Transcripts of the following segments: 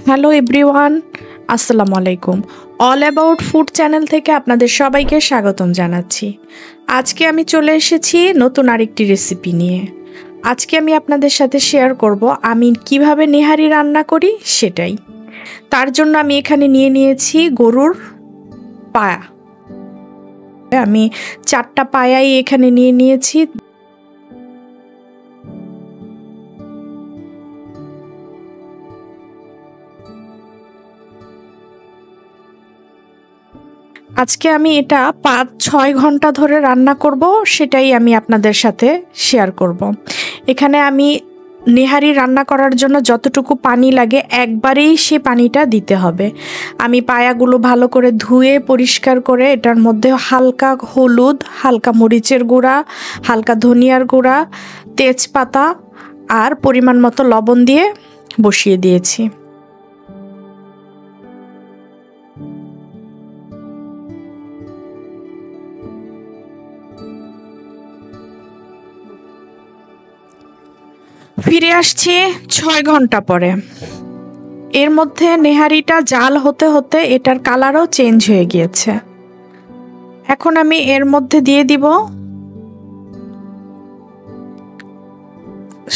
Hello everyone, আসসালামু আলাইকুম। All about food channel থেকে আপনাদের সবাইকে স্বাগতম জানাচ্ছি। আজকে আমি চলে এসেছি নতুন আরেকটি রেসিপি নিয়ে। আজকে আমি আপনাদের সাথে শেয়ার করব আমি কিভাবে নেহারি রান্না করি সেটাই। তার জন্য আমি এখানে নিয়ে নিয়েছি গরুর পায়া। আমি 4টা পায়াই এখানে নিয়ে নিয়েছি। আজকে আমি এটা 5-6 ঘন্টা ধরে রান্না করব, সেটাই আমি আপনাদের সাথে শেয়ার করব। এখানে আমি নেহারি রান্না করার জন্য যতটুকু পানি লাগে একবারেই সে পানিটা দিতে হবে। আমি পায়াগুলো ভালো করে ধুয়ে পরিষ্কার করে এটার মধ্যে হালকা হলুদ, হালকা মরিচের গুঁড়া, হালকা ধনিয়ার গুঁড়া, তেজপাতা আর পরিমাণ মতো লবণ দিয়ে বসিয়ে দিয়েছি। ফিরে আসছি 6 ঘন্টা পরে। এর মধ্যে নেহারিটা জাল হতে হতে এটার কালারও চেঞ্জ হয়ে গিয়েছে। এখন আমি এর মধ্যে দিয়ে দিব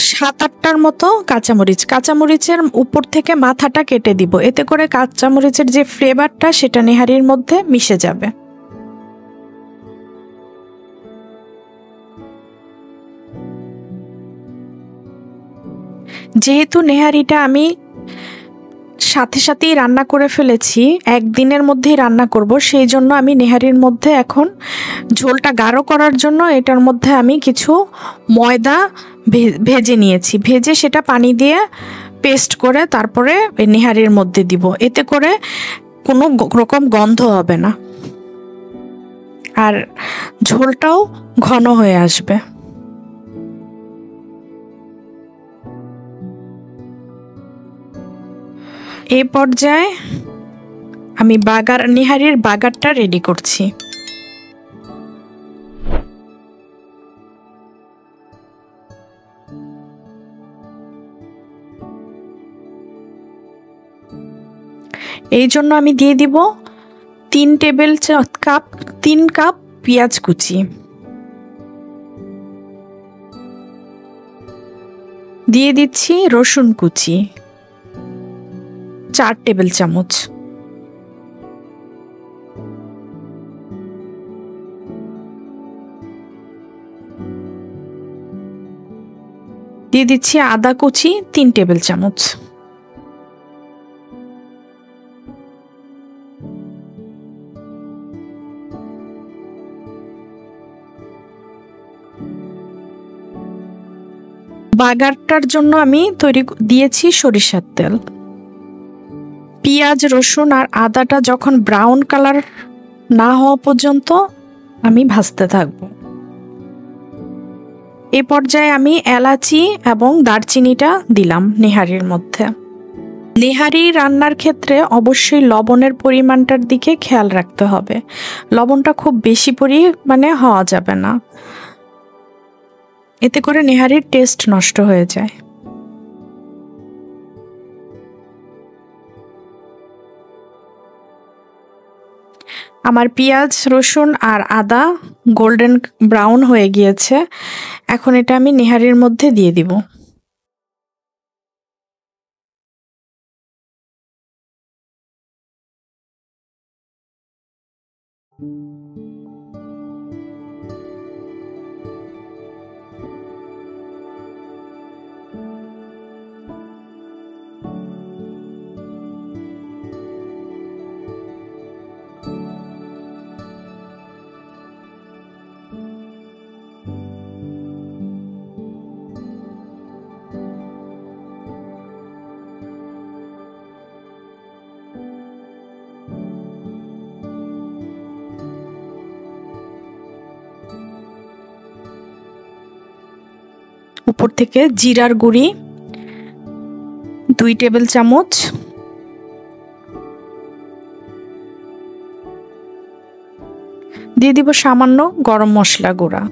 7-8টার মতো কাঁচামরিচ। কাঁচামরিচের উপর থেকে মাথাটা কেটে দিব, এতে করে কাঁচামরিচের যে ফ্লেভারটা সেটা নেহারির মধ্যে মিশে যাবে। যেহেতু নেহারিটা আমি সাথে সাথেই রান্না করে ফেলেছি, একদিনের মধ্যেই রান্না করব, সেই জন্য আমি নেহারির মধ্যে এখন ঝোলটা গাঢ় করার জন্য এটার মধ্যে আমি কিছু ময়দা ভেজে নিয়েছি। ভেজে সেটা পানি দিয়ে পেস্ট করে তারপরে নেহারির মধ্যে দিব, এতে করে কোনো রকম গন্ধ হবে না আর ঝোলটাও ঘন হয়ে আসবে। এই পর্যায়ে আমি নেহারির বাগারটা রেডি করছি। এই জন্য আমি দিয়ে দিব 3 কাপ পেঁয়াজ কুচি, দিয়ে দিচ্ছি রসুন কুচি 4 টেবিল চামচ, দিয়ে দিচ্ছি আদা কুচি 3 টেবিল চামচ, বাগারটার জন্য আমি দিয়েছি সরিষার তেল। পেঁয়াজ, রসুন আর আদাটা যখন ব্রাউন কালার না হওয়া পর্যন্ত আমি ভাজতে থাকব। এ পর্যায়ে আমি এলাচি এবং দারচিনিটা দিলাম নেহারির মধ্যে। নেহারি রান্নার ক্ষেত্রে অবশ্যই লবণের পরিমাণটার দিকে খেয়াল রাখতে হবে। লবণটা খুব বেশি পরিমাণে হওয়া যাবে না, এতে করে নেহারির টেস্ট নষ্ট হয়ে যায়। আমার পেঁয়াজ, রসুন আর আদা গোল্ডেন ব্রাউন হয়ে গিয়েছে। এখন এটা আমি নেহারির মধ্যে দিয়ে দিব। উপর থেকে জিরার গুঁড়ি 2 টেবিল চামচ, দিয়ে দিব সামান্য গরম মশলা গুঁড়া,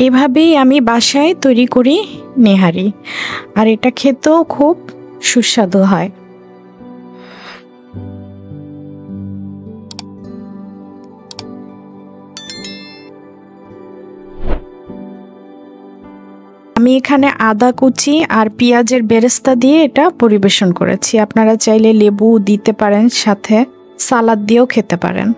এভাবেই আমি বাসায় তৈরি করি নেহারি, আর এটা খেতেও খুব সুস্বাদু হয়। আমি এখানে আদা কুচি আর পেঁয়াজের বেরেস্তা দিয়ে এটা পরিবেশন করেছি। আপনারা চাইলে লেবু দিতে পারেন, সাথে সালাদ দিয়েও খেতে পারেন।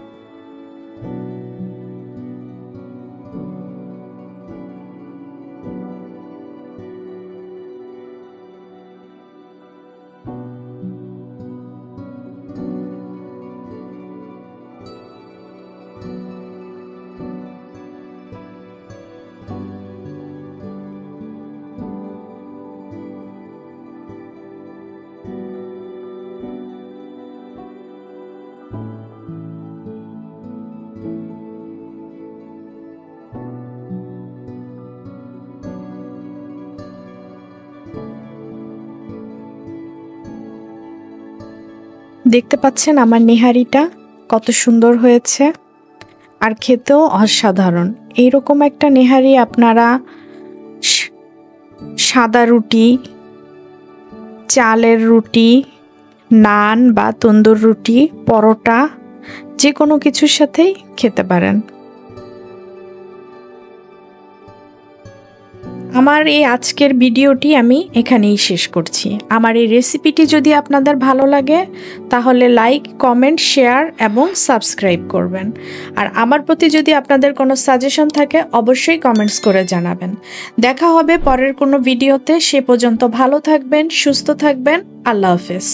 দেখতে পাচ্ছেন আমার নেহারিটা কত সুন্দর হয়েছে, আর খেতেও অসাধারণ। এইরকম একটা নেহারি আপনারা সাদা রুটি, চালের রুটি, নান বা তন্দুর রুটি, পরোটা, যে কোনো কিছুর সাথেই খেতে পারেন। আমার এই আজকের ভিডিওটি আমি এখানেই শেষ করছি। আমার এই রেসিপিটি যদি আপনাদের ভালো লাগে তাহলে লাইক, কমেন্ট, শেয়ার এবং সাবস্ক্রাইব করবেন। আর আমার প্রতি যদি আপনাদের কোনো সাজেশন থাকে অবশ্যই কমেন্টস করে জানাবেন। দেখা হবে পরের কোনো ভিডিওতে। সে পর্যন্ত ভালো থাকবেন, সুস্থ থাকবেন। আল্লাহ হাফেজ।